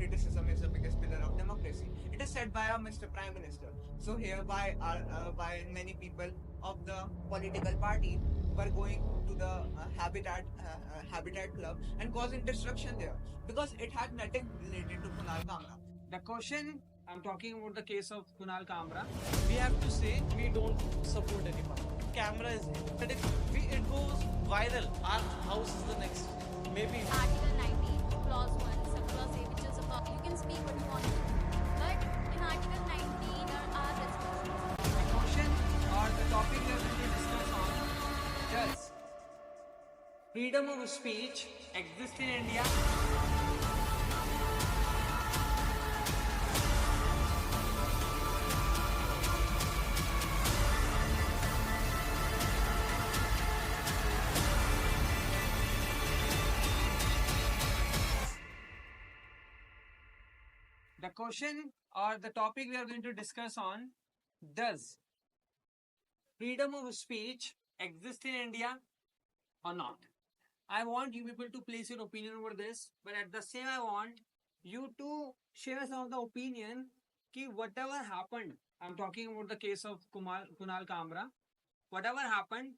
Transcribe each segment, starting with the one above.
criticism is the biggest pillar of democracy. It is said by our Mr. Prime Minister. So hereby, by many people of the political party were going to the Habitat Club and causing destruction there because it had nothing related to Kunal Kamra. The question, I'm talking about the case of Kunal Kamra. We have to say we don't support anyone. Camera is here. But if it goes viral, our house is the next. Maybe. Article 19, Clause 1, Subclause A, which is about you can speak what you want to. But in Article 19, there are restrictions. The question or the topic we are going to discuss on: does freedom of speech exist in India? The question or the topic we are going to discuss on: does freedom of speech exist in India or not? I want you people to place your opinion over this, but at the same I want you to share some of the opinion कि whatever happened, I'm talking about the case of Kunal Kamra, whatever happened,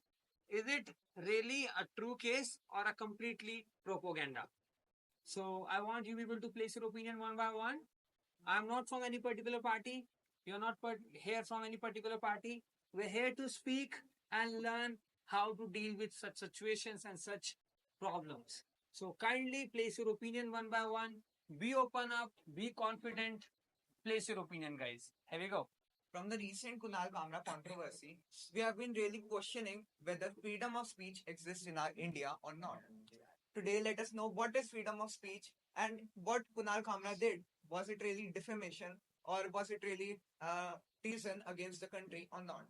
is it really a true case or a completely propaganda? So I want you people to place your opinion one by one. I'm not from any particular party. You're not here from any particular party. We're here to speak and learn how to deal with such situations and such problems. So kindly place your opinion one by one. Be open up. Be confident. Place your opinion, guys. Here we go. From the recent Kunal Kamra controversy, we have been really questioning whether freedom of speech exists in our India or not. Today, let us know what is freedom of speech and what Kunal Kamra did. Was it really defamation or was it really treason against the country or not?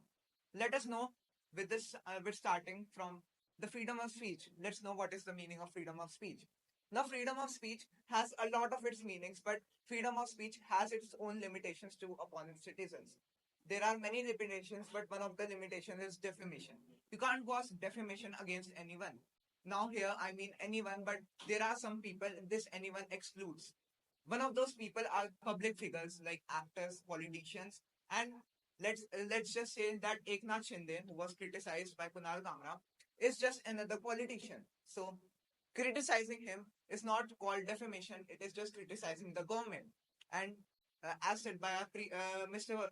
Let us know with this. We're starting from the freedom of speech. Let's know what is the meaning of freedom of speech. Now, freedom of speech has a lot of its meanings, but freedom of speech has its own limitations to upon its citizens. There are many limitations, but one of the limitations is defamation. You can't cause defamation against anyone. Now here, I mean anyone, but there are some people this anyone excludes. One of those people are public figures like actors, politicians, and let's just say that Eknath Shinde, who was criticized by Kunal Kamra, is just another politician. So criticizing him is not called defamation; it is just criticizing the government. And as said by our Mr.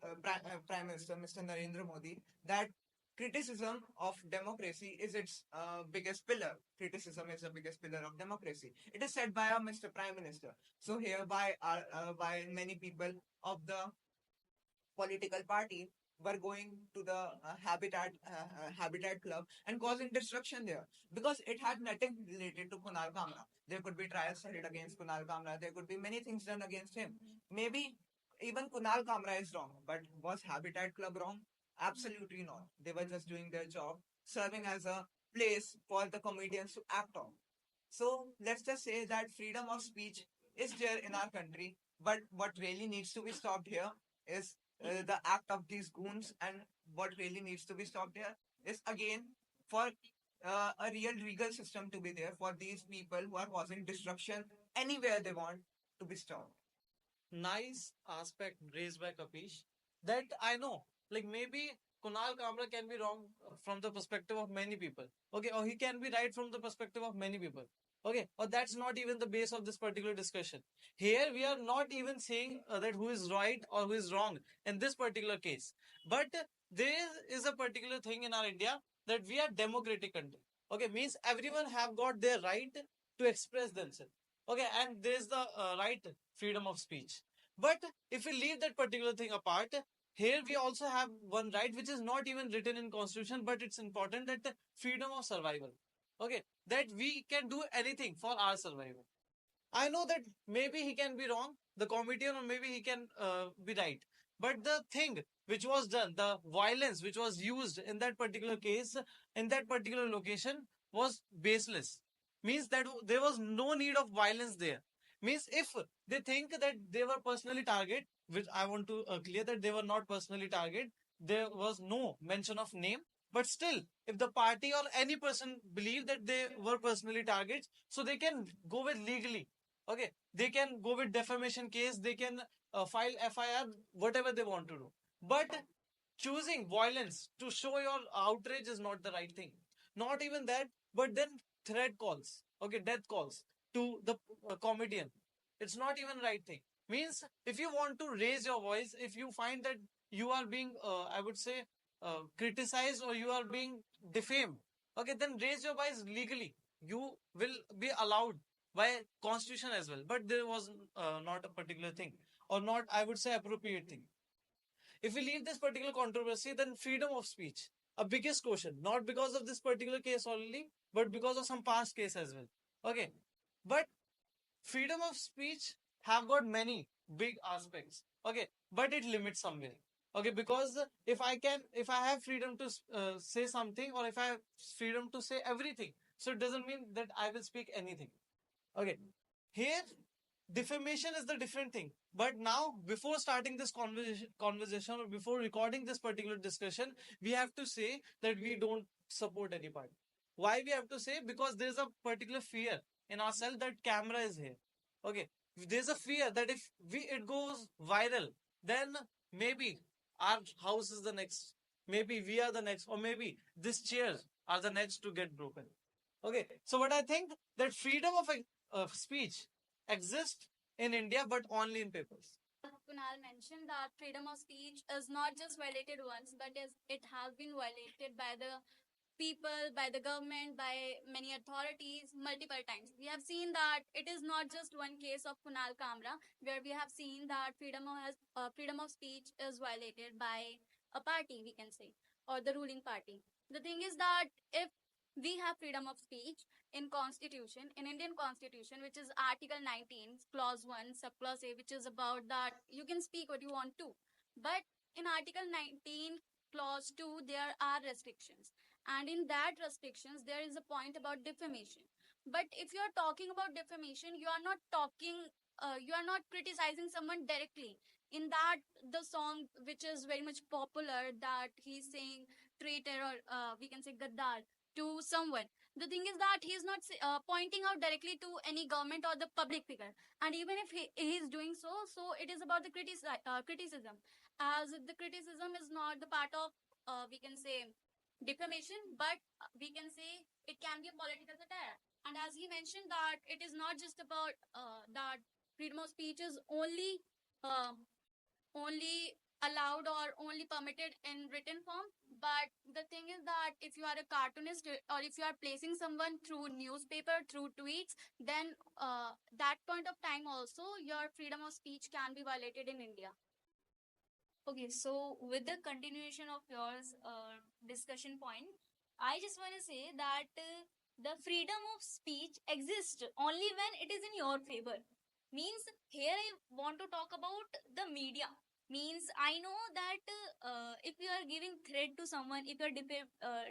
Prime Minister, Mr. Narendra Modi, that criticism of democracy is its biggest pillar. Criticism is the biggest pillar of democracy. It is said by our Mr. Prime Minister. So hereby, by many people of the political party were going to the Habitat Club and causing destruction there because it had nothing related to Kunal Kamra. There could be trials started against Kunal Kamra. There could be many things done against him. Maybe even Kunal Kamra is wrong, but was Habitat Club wrong? Absolutely not. They were just doing their job, serving as a place for the comedians to act on. So let's just say that freedom of speech is there in our country, but what really needs to be stopped here is the act of these goons, and what really needs to be stopped here is again for a real legal system to be there for these people who are causing destruction anywhere they want to be stopped. Nice aspect raised by Kapish that I know, like maybe Kunal Kamra can be wrong from the perspective of many people. Okay, or he can be right from the perspective of many people. Okay, or that's not even the base of this particular discussion. Here we are not even saying that who is right or who is wrong in this particular case. But there is a particular thing in our India that we are democratic country. Okay, means everyone have got their right to express themselves. Okay, and there is the right freedom of speech. But if we leave that particular thing apart, here we also have one right which is not even written in constitution, but it's important that the freedom of survival. Okay, that we can do anything for our survival. I know that maybe he can be wrong, the comedian, or maybe he can be right. But the thing which was done, the violence which was used in that particular case, in that particular location, was baseless. Means that there was no need of violence there. Means if they think that they were personally targeted, which I want to clear that they were not personally targeted, there was no mention of name. But still, if the party or any person believe that they were personally targets, so they can go with legally. Okay, they can go with defamation case, they can file FIR, whatever they want to do. But choosing violence to show your outrage is not the right thing. Not even that, but then threat calls, okay, death calls to the comedian. It's not even right thing. Means if you want to raise your voice, if you find that you are being, I would say, criticized or you are being defamed, okay, then raise your voice legally. You will be allowed by constitution as well. But there was not a particular thing or not, I would say, appropriate thing. If we leave this particular controversy, then freedom of speech, a biggest question, not because of this particular case only, but because of some past case as well. Okay, but freedom of speech have got many big aspects. Okay, but it limits somewhere. Okay, because if I have freedom to say something, or if I have freedom to say everything, so it doesn't mean that I will speak anything. Okay, here defamation is the different thing. But now, before starting this conversation or before recording this particular discussion, we have to say that we don't support any party. Why we have to say? Because there's a particular fear in ourselves that camera is here. Okay, there's a fear that if we it goes viral, then maybe our house is the next, maybe we are the next, or maybe these chairs are the next to get broken. Okay, so what I think that freedom of speech exists in India, but only in papers. Kunal mentioned that freedom of speech is not just violated once, but it has been violated by the people, by the government, by many authorities multiple times. We have seen that it is not just one case of Kunal Kamra, where we have seen that freedom of speech is violated by a party, we can say, or the ruling party. The thing is that if we have freedom of speech in constitution, in Indian constitution, which is article 19 clause 1 subclause a, which is about that you can speak what you want to, but in article 19 clause 2 there are restrictions, and in that restrictions there is a point about defamation. But if you are talking about defamation, you are not talking, you are not criticizing someone directly. In that, the song which is very much popular, that he's saying traitor, or we can say gaddar to someone. The thing is that he is not pointing out directly to any government or the public figure. And even if he is doing so, so it is about the criticism, as the criticism is not the part of, we can say, defamation, but we can say it can be a political satire. And as he mentioned that it is not just about that freedom of speech is only allowed or only permitted in written form. But the thing is that if you are a cartoonist, or if you are placing someone through newspaper, through tweets, then that point of time also your freedom of speech can be violated in India. Okay, so with the continuation of yours discussion point, I just want to say that the freedom of speech exists only when it is in your favor. Means here I want to talk about the media. Means I know that if you are giving threat to someone, if you are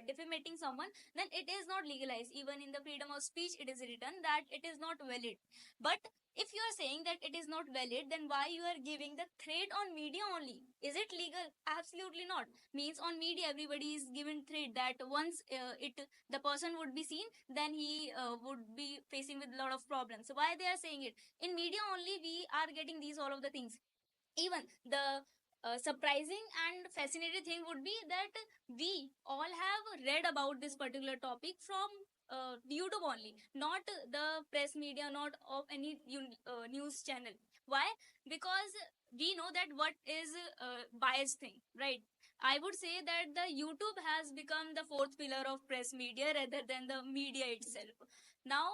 defamating someone, then it is not legalized. Even in the freedom of speech, it is written that it is not valid. But if you are saying that it is not valid, then why you are giving the threat on media only? Is it legal? Absolutely not. Means on media everybody is given threat that once it the person would be seen, then he would be facing with a lot of problems. So why they are saying it? In media only we are getting these all of the things. Even the surprising and fascinating thing would be that we all have read about this particular topic from YouTube only, not the press media, not of any news channel. Why? Because we know that what is biased thing, right? I would say that the YouTube has become the fourth pillar of press media rather than the media itself. Now,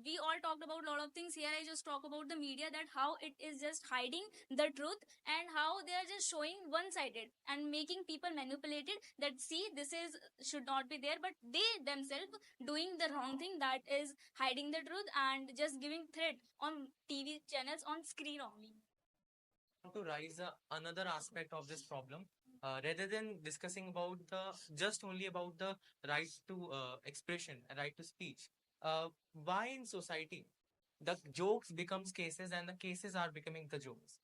we all talked about a lot of things. Here I just talk about the media, that how it is just hiding the truth, and how they are just showing one sided and making people manipulated, that see this is should not be there, but they themselves doing the wrong thing, that is hiding the truth and just giving threat on TV channels on screen only. To raise another aspect of this problem, rather than discussing about the just only about the right to expression and right to speech. Why in society the jokes becomes cases and the cases are becoming the jokes?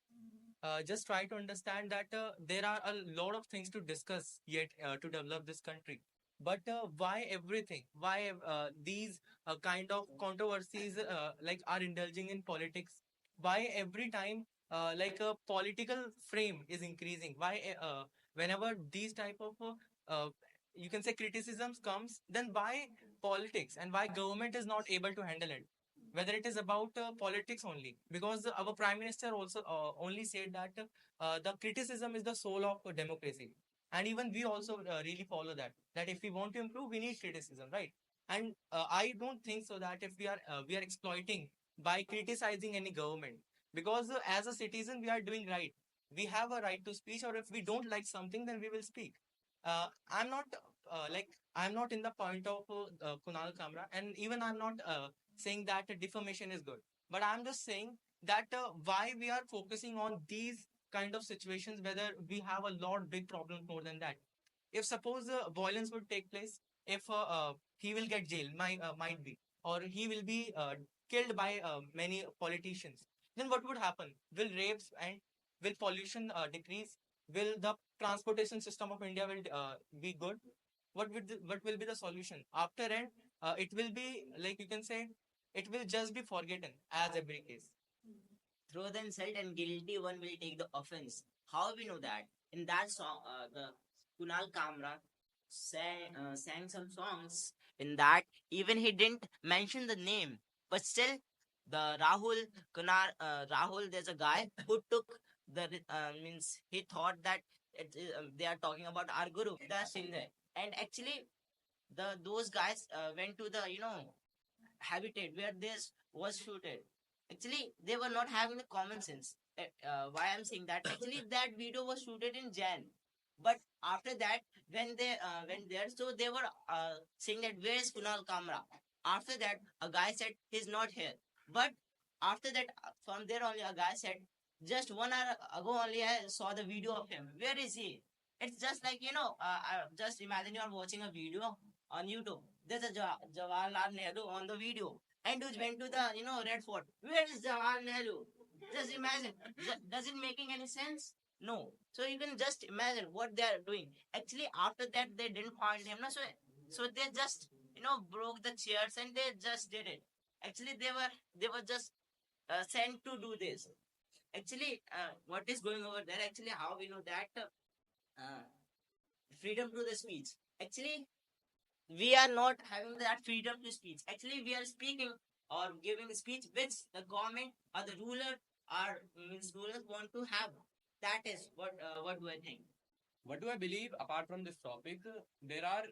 Just try to understand that there are a lot of things to discuss yet to develop this country. But why everything? Why these kind of controversies like are indulging in politics? Why every time like a political frame is increasing? Why whenever these type of you can say criticisms comes, then why politics and why government is not able to handle it? Whether it is about politics only, because our prime minister also only said that the criticism is the soul of democracy, and even we also really follow that if we want to improve we need criticism, right? And I don't think so that if we are exploiting by criticizing any government, because as a citizen we are doing right. We have a right to speech, or if we don't like something then we will speak. I'm not like I'm not in the point of Kunal Kamra, and even I'm not saying that defamation is good, but I'm just saying that why we are focusing on these kind of situations, whether we have a lot big problems more than that. If suppose violence would take place, if he will get jailed, might be, or he will be killed by many politicians, then what would happen? Will rapes and will pollution decrease? Will the transportation system of India will be good? What will be the solution after end? It will be like you can say it will just be forgotten as every case. Through the insult and guilty one will take the offense. How we know that? In that song, the Kunal Kamra sang some songs. In that, even he didn't mention the name, but still, the Rahul, there's a guy who took the means he thought that they are talking about our guru, the singer, and actually those guys went to the habitat where this was shooted. Actually, they were not having the common sense. Why I'm saying that? Actually, that video was shooted in Jan, but after that, when they went there, so they were saying that where is Kunal Kamra? After that, a guy said he's not here. But after that, from there only, a guy said just 1 hour ago only I saw the video of him. Where is he? It's just like just imagine you are watching a video on YouTube. There's a Jawaharlal Nehru on the video, and who went to the Red Fort. Where is Jawaharlal Nehru? Just imagine. Does it making any sense? No. So you can just imagine what they are doing. Actually, after that they didn't find him. No, so they just broke the chairs and they just did it. Actually, they were just sent to do this. Actually, what is going over there? Actually, how we know that freedom to the speech. Actually, we are not having that freedom to speech. Actually, we are speaking or giving speech which the government or the ruler or means rulers want to have. That is what do I think. What do I believe apart from this topic? There are,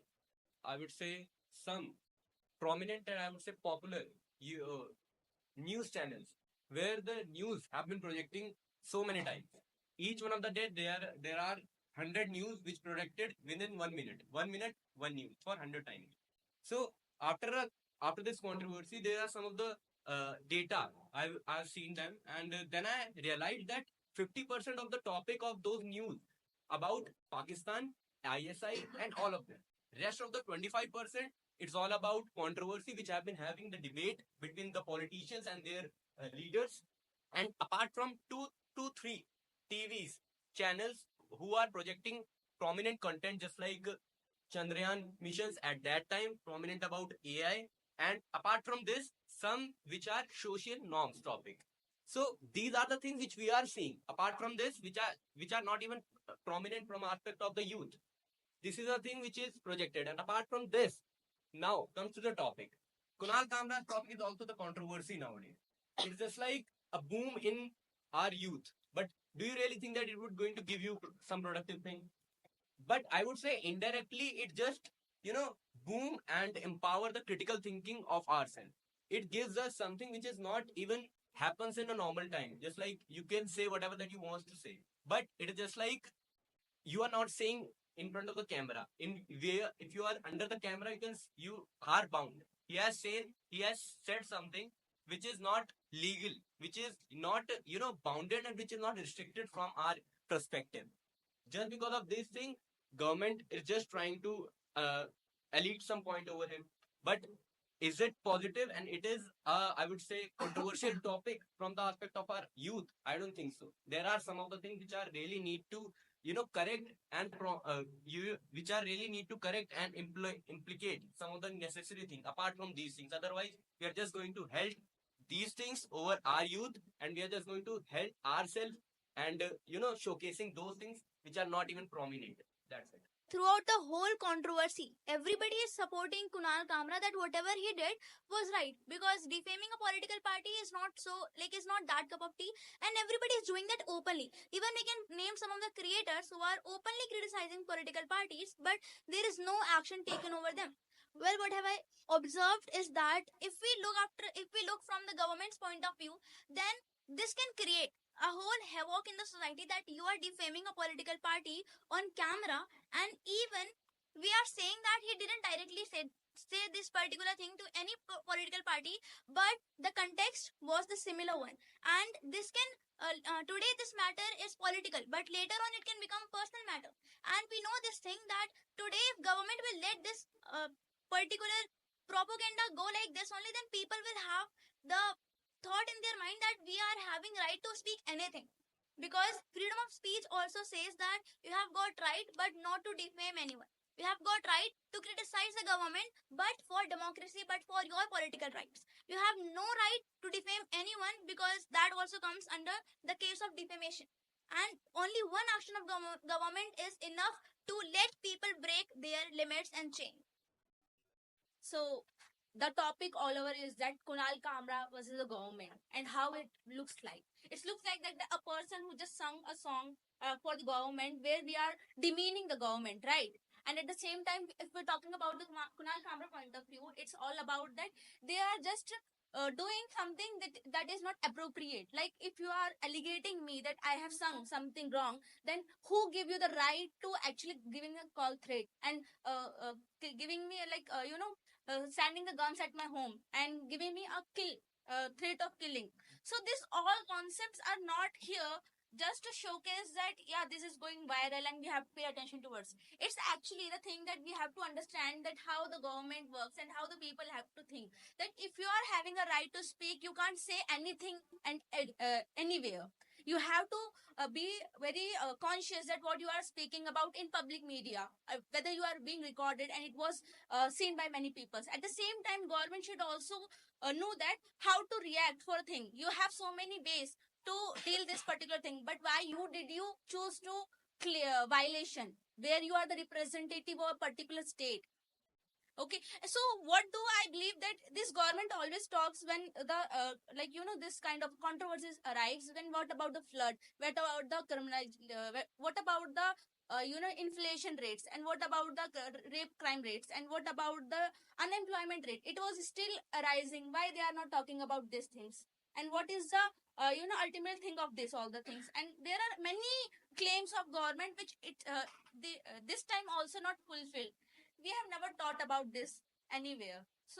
I would say, some prominent and I would say popular news channels where the news have been projecting so many times. Each one of the day there are 100 news which projected within 1 minute. 1 minute, one news for 100 times. So after after this controversy, there are some of the data I've seen them, and then I realized that 50% of the topic of those news about Pakistan, ISI, and all of them. Rest of the 25%, it's all about controversy which have been having the debate between the politicians and their leaders. And apart from two, three TVs channels who are projecting prominent content, just like Chandrayaan missions at that time, prominent about AI, and apart from this, some which are social norms topic. So these are the things which we are seeing. Apart from this, which are not even prominent from aspect of the youth. This is a thing which is projected. And apart from this, now comes to the topic. Kunal Kamra's topic is also the controversy nowadays. It's just like a boom in our youth. But do you really think that it would going to give you some productive thing? But I would say indirectly it just boom and empower the critical thinking of ourselves. It gives us something which is not even happens in a normal time. Just like you can say whatever that you want to say, but it is just like you are not saying in front of the camera. In where if you are under the camera, you are bound. He has said something which is not legal, which is not bounded, and which is not restricted from our perspective. Just because of this thing, government is just trying to elite some point over him. But is it positive? And it is I would say controversial topic from the aspect of our youth? I don't think so. There are some of the things which are really need to correct and which are really need to correct and implicate some of the necessary things apart from these things. Otherwise, we are just going to help these things over our youth, and we are just going to help ourselves and showcasing those things which are not even prominent. That's it. Throughout the whole controversy, everybody is supporting Kunal Kamra that whatever he did was right, because defaming a political party is not is not that cup of tea, and everybody is doing that openly. Even we can name some of the creators who are openly criticizing political parties, but there is no action taken over them. Well, what have I observed is that if we look from the government's point of view, then this can create a whole havoc in the society, that you are defaming a political party on camera, and even we are saying that he didn't directly say this particular thing to any political party, but the context was the similar one, and this can today this matter is political, but later on it can become personal matter. And we know this thing, that today if government will let this particular propaganda go like this only, then people will have the thought in their mind that we are having right to speak anything, because freedom of speech also says that you have got right but not to defame anyone. You have got right to criticize the government, but for democracy, but for your political rights. You have no right to defame anyone, because that also comes under the case of defamation. And only one action of government is enough to let people break their limits and change. So the topic all over is that Kunal Kamra versus the government and how it looks like. It looks like that a person who just sung a song for the government, where we are demeaning the government, right? And at the same time, if we're talking about the Kunal Kamra point of view, it's all about that they are just doing something that is not appropriate. Like, if you are allegating me that I have sung something wrong, then who give you the right to actually giving a call threat and giving me sending the guns at my home and giving me a threat of killing. So these all concepts are not here just to showcase that yeah, this is going viral and we have to pay attention towards. It's actually the thing that we have to understand, that how the government works and how the people have to think, that if you are having a right to speak, you can't say anything and anywhere. You have to be very conscious that what you are speaking about in public media, whether you are being recorded and it was seen by many people. At the same time, government should also know that how to react for a thing. You have so many ways to deal this particular thing, but why did you choose to clear violation where you are the representative of a particular state? Okay, so what do I believe, that this government always talks when the this kind of controversies arrives, when what about the flood, what about the criminal, what about the inflation rates, and what about the rape crime rates, and what about the unemployment rate? It was still arising. Why they are not talking about these things? And what is the ultimate thing of this all the things? And there are many claims of government which this time also not fulfilled. We have never thought about this anywhere. So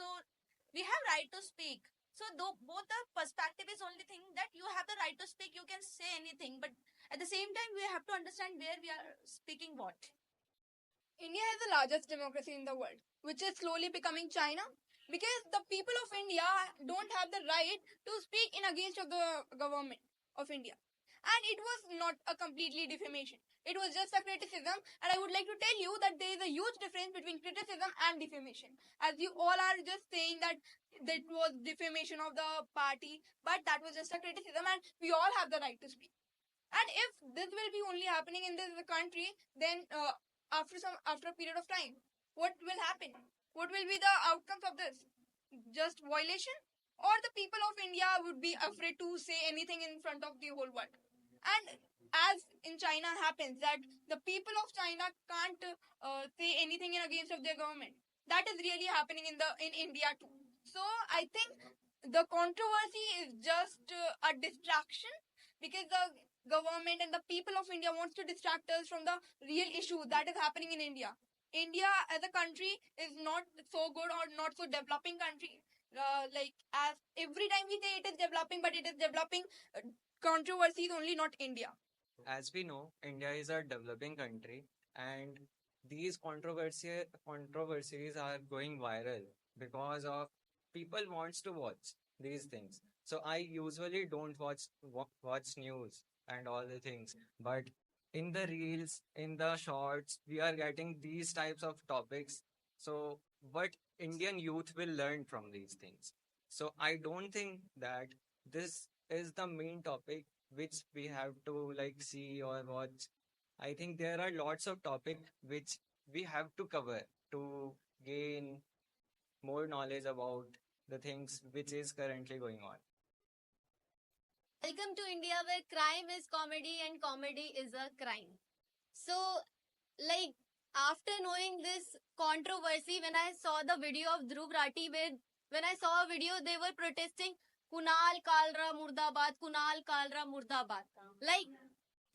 we have right to speak. So though both the perspective is only thing, that you have the right to speak, you can say anything, but at the same time we have to understand where we are speaking what. India is the largest democracy in the world, which is slowly becoming China, because the people of India don't have the right to speak in against of the government of India. And it was not a completely defamation. It was just a criticism, and I would like to tell you that there is a huge difference between criticism and defamation. As you all are just saying that that was defamation of the party, but that was just a criticism, and we all have the right to speak. And if this will be only happening in this country, then after a period of time, what will happen? What will be the outcomes of this? Just violation, or the people of India would be afraid to say anything in front of the whole world? And as in China happens, that the people of China can't say anything in against of their government. That is really happening in India too. So I think the controversy is just a distraction, because the government and the people of India wants to distract us from the real issue that is happening in India. India as a country is not so good or not so developing country. As every time we say it is developing, but it is developing controversies only, not India. As we know, India is a developing country, and these controversies are going viral because of people wants to watch these things. So I usually don't watch news and all the things, but in the reels, in the shorts, we are getting these types of topics. So, what Indian youth will learn from these things? So, I don't think that this is the main topic which we have to like see or watch. I think there are lots of topics which we have to cover to gain more knowledge about the things which is currently going on. Welcome to India where crime is comedy and comedy is a crime. So, like, after knowing this controversy, when I saw the video of Dhruv Rathi, when I saw a video, they were protesting Kunal Kalra Murdabad, Kunal Kalra Murdabad. Like,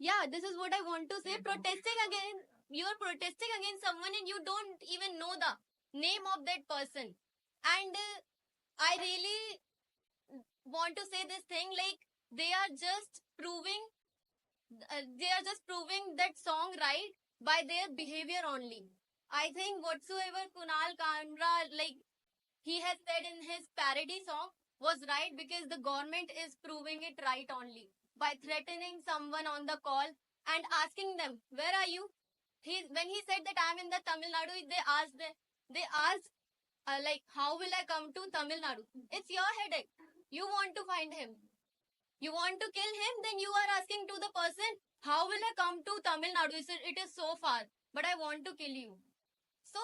yeah, this is what I want to say. Protesting again, you're protesting against someone and you don't even know the name of that person. And I really want to say this thing like they are just proving that song right by their behavior only. I think whatsoever Kunal Kamra like he has said in his parody song was right because the government is proving it right only by threatening someone on the call and asking them, "Where are you?" When he said that I'm in the Tamil Nadu, they asked like, "How will I come to Tamil Nadu?" It's your headache. You want to find him. You want to kill him, then you are asking to the person, "How will I come to Tamil Nadu? It is so far, but I want to kill you." So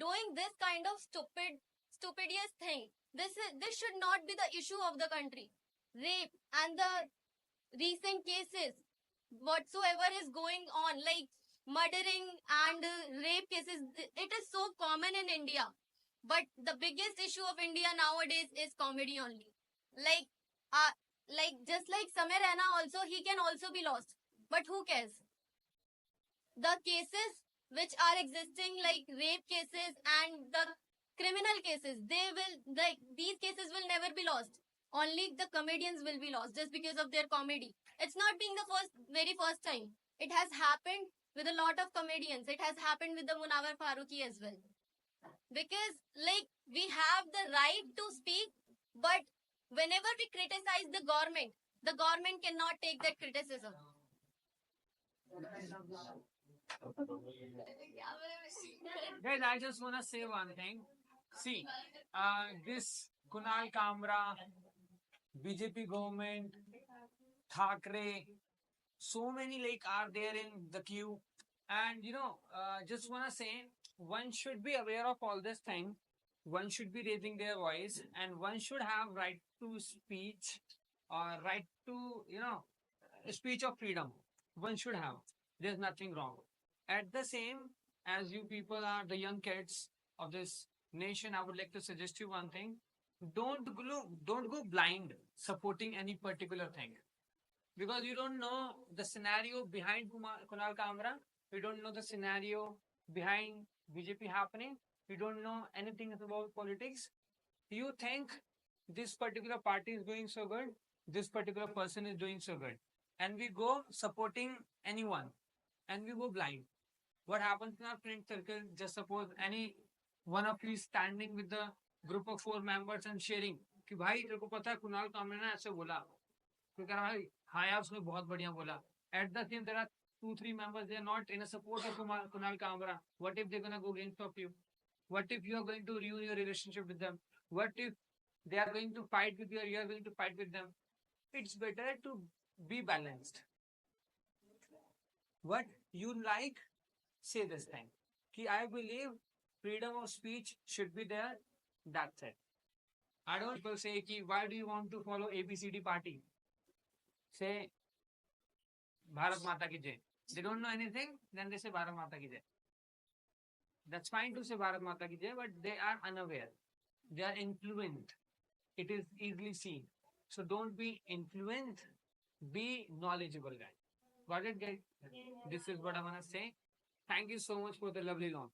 doing this kind of stupidest thing, this should not be the issue of the country. Rape and the recent cases, whatsoever is going on, like murdering and rape cases, it is so common in India. But the biggest issue of India nowadays is comedy only. Like, uh, like just like Samir Raina also, he can also be lost. But who cares? The cases which are existing, like rape cases and the criminal cases, these cases will never be lost. Only the comedians will be lost just because of their comedy. It's not being the very first time. It has happened with a lot of comedians. It has happened with the Munawar Faruqi as well. Because like we have the right to speak, but whenever we criticize the government cannot take that criticism. Guys, I just want to say one thing. See, this Kunal Kamra, BJP government, Thakre, so many like are there in the queue. And just want to say, one should be aware of all this thing. One should be raising their voice, and one should have right to speech or right to speech of freedom. One should have. There's nothing wrong. At the same as you people are the young kids of this nation, I would like to suggest you one thing. Don't go blind supporting any particular thing because you don't know the scenario behind Kunal Kamra. You don't know the scenario behind BJP happening. You don't know anything about politics. You think this particular party is doing so good, this particular person is doing so good, and we go supporting anyone, and we go blind. What happens in our friend circle? Just suppose any one of you is standing with the group of 4 members and sharing कि भाई तेरे को पता है कुणाल कामरे ने ऐसे बोला तो कह रहा भाई हाँ यार उसने बहुत बढ़िया बोला at the same there are 2-3 members, they are not in a support of Kunal Kamra. What if they're gonna go against of you? What if you are going to ruin your relationship with them? What if they are going to fight with you or you are going to fight with them? It's better to be balanced. What you like, say this thing. Ki I believe freedom of speech should be there. That's it. I don't people say ki why do you want to follow ABCD party? Say Bharat Mata ki Jai. They don't know anything, then they say Bharat Mata ki Jai. That's fine to say Bharat Mata ki Jai, but they are unaware. They are influenced. It is easily seen. So don't be influenced. Be knowledgeable, guys. Got it, guys? This is what I want to say. Thank you so much for the lovely lawn.